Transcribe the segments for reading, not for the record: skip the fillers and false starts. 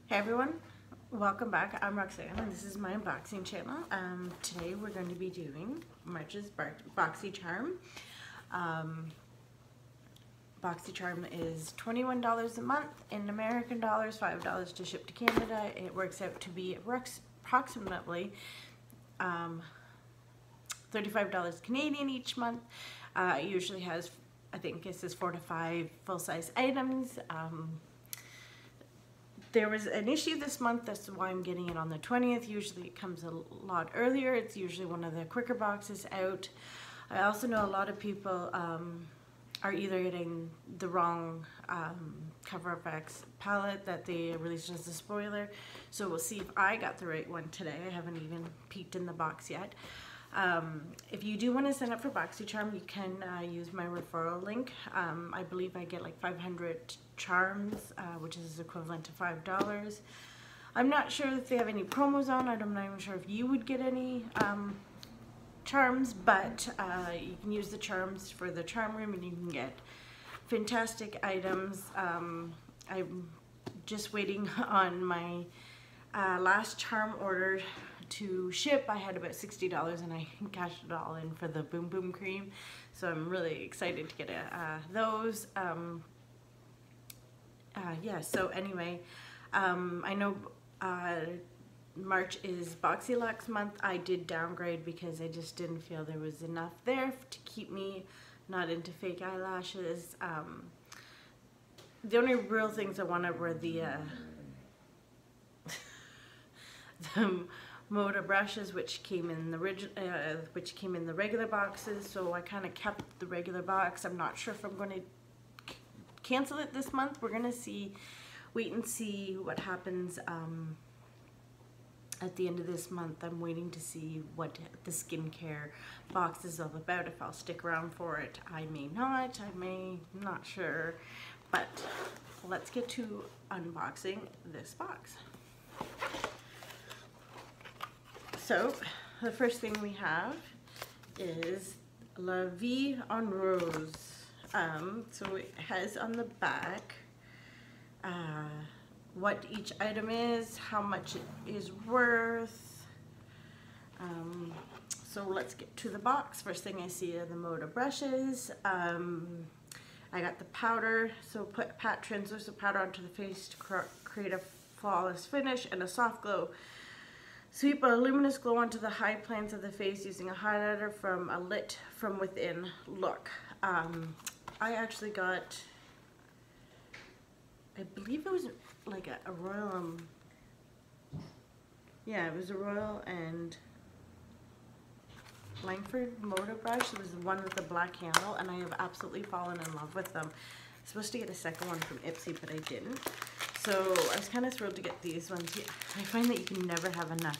Hey everyone, welcome back. I'm Roxanne and this is my unboxing channel. Today we're going to be doing March's Boxycharm. Boxycharm is $21 a month. In American dollars, $5 to ship to Canada. It works out to be approximately $35 Canadian each month. It usually has, I think it says 4 to 5 full-size items. There was an issue this month, that's why I'm getting it on the 20th. Usually it comes a lot earlier. It's usually one of the quicker boxes out. I also know a lot of people are either getting the wrong Cover FX palette that they released as a spoiler. So we'll see if I got the right one today. I haven't even peeked in the box yet. If you do want to sign up for Boxycharm, you can use my referral link. I believe I get like 500 charms, which is equivalent to $5. I'm not sure if they have any promos on. I'm not even sure if you would get any charms, but you can use the charms for the charm room and you can get fantastic items. I'm just waiting on my last charm order to ship. I had about $60 and I cashed it all in for the Boom Boom cream, so I'm really excited to get those. Yeah, so anyway, I know March is BoxyLuxe month. I did downgrade because I just didn't feel there was enough there to keep me not into fake eyelashes. The only real things I wanted were the Moda brushes, which came in the regular boxes. So I kind of kept the regular box. I'm not sure if I'm going to cancel it this month. We're gonna wait and see what happens at the end of this month. I'm waiting to see what the skincare box is all about. If I'll stick around for it, I may not. I'm not sure. But let's get to unboxing this box. So the first thing we have is La Vie en Rose. So it has on the back what each item is, how much it is worth. So let's get to the box. First thing I see are the Moda brushes. I got the powder, so put pat translucent powder onto the face to create a flawless finish and a soft glow. Sweep a luminous glow onto the high planes of the face using a highlighter from a lit from within look. I actually got, I believe it was like a Royal, yeah, it was a Royal and Langford Moda brush. It was the one with the black handle, and I have absolutely fallen in love with them. I was supposed to get a second one from Ipsy, but I didn't. So I was kind of thrilled to get these ones. Yeah, I find that you can never have enough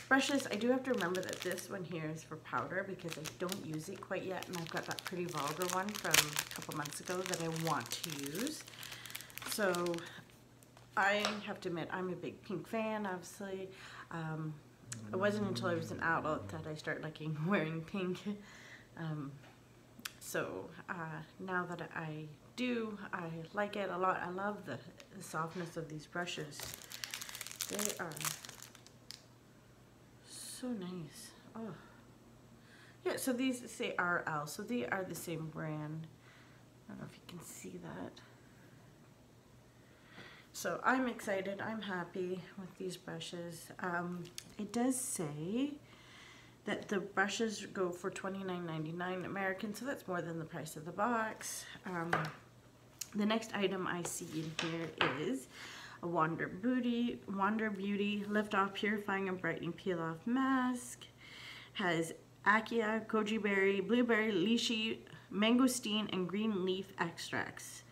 brushes. I do have to remember that this one here is for powder because I don't use it quite yet, and I've got that pretty vulgar one from a couple months ago that I want to use. So I have to admit, I'm a big pink fan, obviously. It wasn't until I was an adult that I started liking wearing pink. Now that I do, I like it a lot. I love the softness of these brushes. They are so nice. Oh, yeah. So these say RL, so they are the same brand. I don't know if you can see that. So I'm excited. I'm happy with these brushes. It does say that the brushes go for $29.99 American, so that's more than the price of the box. The next item I see in here is a Wander Beauty Lift Off Purifying and Brightening Peel Off Mask. Has Akia, Goji Berry, Blueberry, Lychee, Mangosteen, and Green Leaf extracts.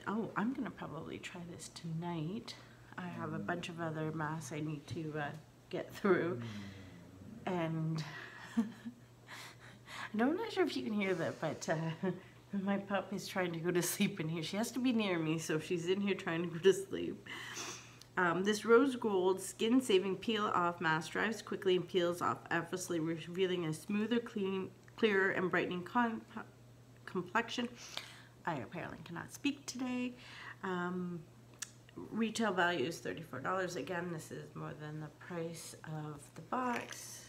Oh, I'm gonna probably try this tonight. I have a bunch of other masks I need to get through, and I'm not sure if you can hear that, but my pup is trying to go to sleep in here. She has to be near me, so she's in here trying to go to sleep. This rose gold skin saving peel off mask dries quickly and peels off effortlessly, revealing a smoother, clearer, and brightening complexion. I apparently cannot speak today. retail value is $34. Again, this is more than the price of the box.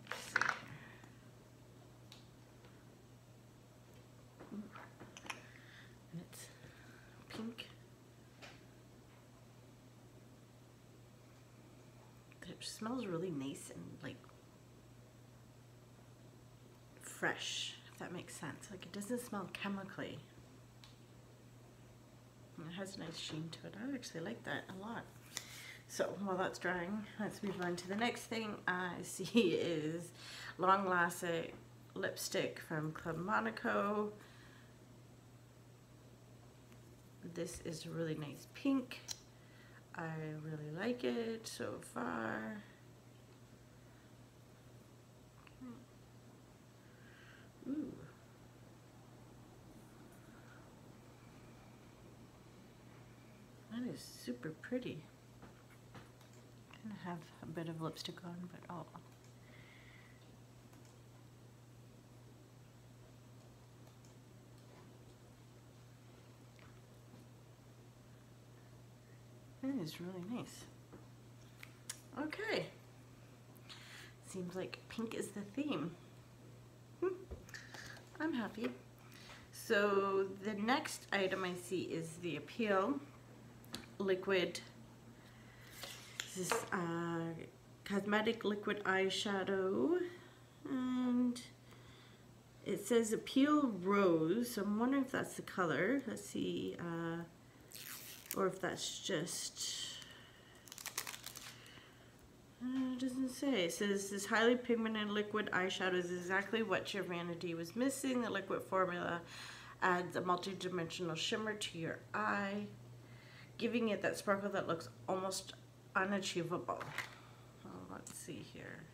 Let's see here. And it's pink. It smells really nice and like fresh, if that makes sense. Like, it doesn't smell chemically. And it has a nice sheen to it. I actually like that a lot. So while that's drying, let's move on to the next thing I see is long lasting lipstick from Club Monaco. This is a really nice pink. I really like it so far. Ooh. That is super pretty. Kind of have a bit of lipstick on, but oh. That is really nice. Okay. Seems like pink is the theme. I'm happy. So the next item I see is the Appeal liquid. This is cosmetic liquid eyeshadow, and it says Appeal Rose. So I'm wondering if that's the color. Let's see, or if that's just. It doesn't say. It says this highly pigmented liquid eyeshadow is exactly what your vanity was missing. The liquid formula adds a multi-dimensional shimmer to your eye, giving it that sparkle that looks almost unachievable. Oh, let's see here.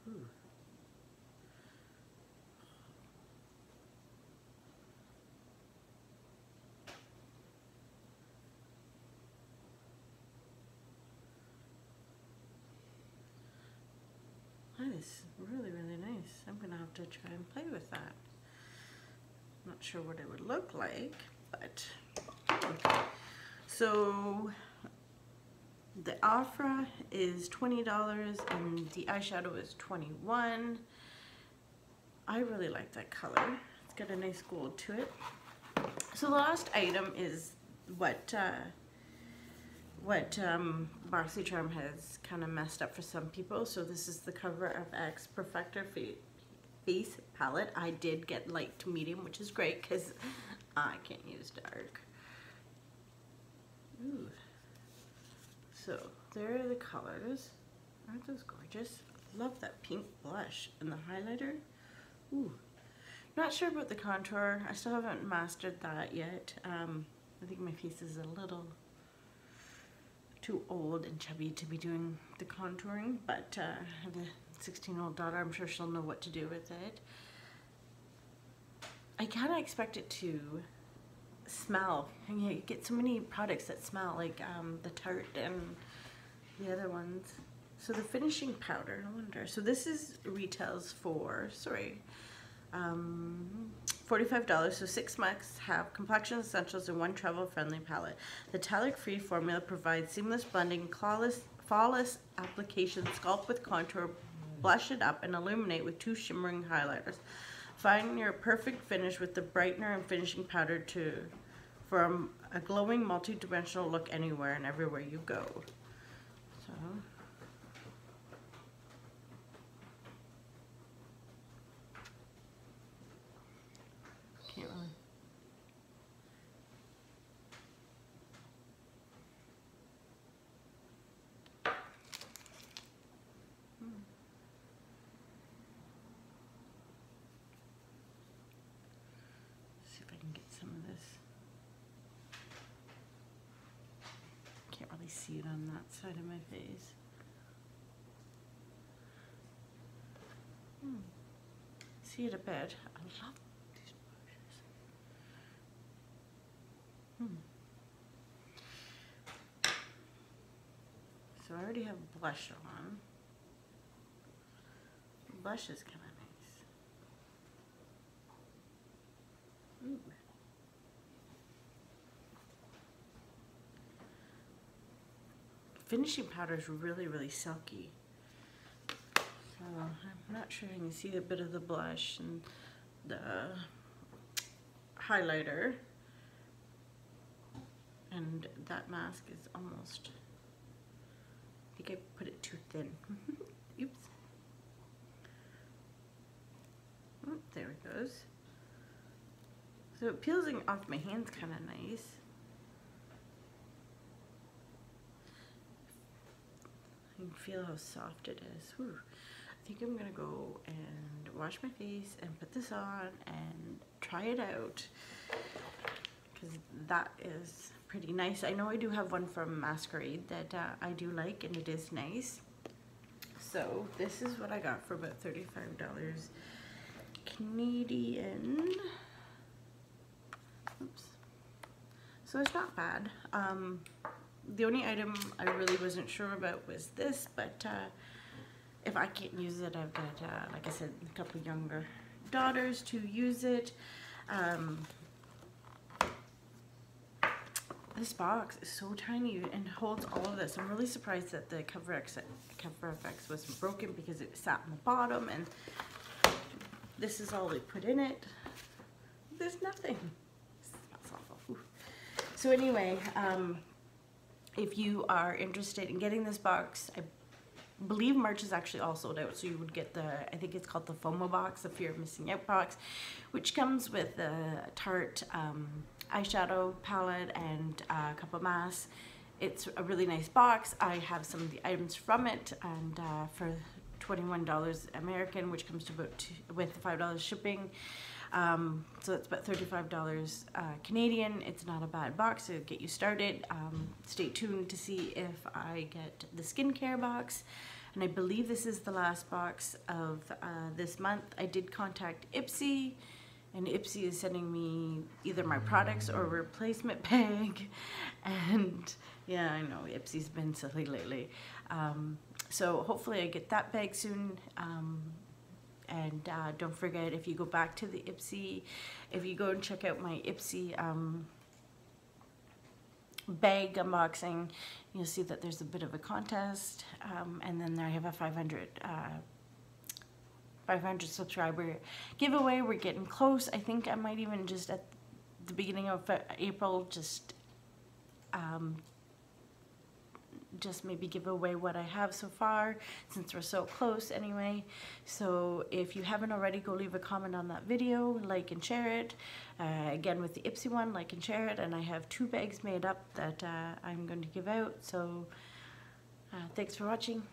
Ooh. That is really, really nice. I'm gonna have to try and play with that. Not sure what it would look like, but okay. So the offer is $20 and the eyeshadow is $21. I really like that color. It's got a nice gold to it. So the last item is what Boxycharm has kind of messed up for some people. So this is the Cover FX Perfector Face Palette. I did get light to medium, which is great because I can't use dark. Ooh. So there are the colors. Aren't those gorgeous? Love that pink blush and the highlighter. Ooh. Not sure about the contour. I still haven't mastered that yet. I think my face is a little too old and chubby to be doing the contouring, but I have a 16-year-old daughter. I'm sure she'll know what to do with it. I kind of expect it to smell. And you get so many products that smell like the Tarte and the other ones. So the finishing powder, I wonder. So this is retails for, $45, so 6 months have complexion essentials in one travel-friendly palette. The talc-free formula provides seamless blending, flawless application, sculpt with contour, blush it up, and illuminate with 2 shimmering highlighters. Find your perfect finish with the brightener and finishing powder for a glowing multi-dimensional look anywhere and everywhere you go. So. Can't really. See if I can get some of this. Can't really see it on that side of my face. See it a bit. I love these brushes. So I already have blush on. blush is kind of nice. Ooh. Finishing powder is really, really silky. So I'm not sure you can see a bit of the blush and the highlighter. And that mask is almost, I think I put it too thin. Oops. Oh, there it goes. So it peels off my hands kind of nice. You can feel how soft it is. Whew. I think I'm gonna go and wash my face and put this on and try it out, because that is pretty nice. I know I do have one from Masquerade that I do like, and it is nice. So this is what I got for about $35 Canadian. Oops. So it's not bad. The only item I really wasn't sure about was this, but if I can't use it, I've got, like I said, a couple younger daughters to use it. This box is so tiny and holds all of this. I'm really surprised that the cover FX wasn't broken, because it sat on the bottom, and this is all they put in it. There's nothing. It smells awful. Ooh. So anyway, if you are interested in getting this box, I believe March is actually all sold out, so you would get the, I think it's called the FOMO box, the Fear of Missing Out box, which comes with the Tarte eyeshadow palette and a couple masks. It's a really nice box. I have some of the items from it, and for $21 American, which comes to about with $5 shipping. So it's about $35 Canadian. It's not a bad box to get you started. Stay tuned to see if I get the skincare box. And I believe this is the last box of this month. I did contact Ipsy, and Ipsy is sending me either my products or a replacement bag. And yeah, I know Ipsy's been silly lately. So hopefully I get that bag soon. And don't forget, if you go back to the Ipsy, if you go and check out my Ipsy bag unboxing, you'll see that there's a bit of a contest. And then there I have a 500 subscriber giveaway. We're getting close. I think I might even just at the beginning of April just maybe give away what I have so far, since we're so close anyway. So if you haven't already, go leave a comment on that video, like and share it. Again, with the Ipsy one, like and share it. And I have 2 bags made up that I'm going to give out. So thanks for watching.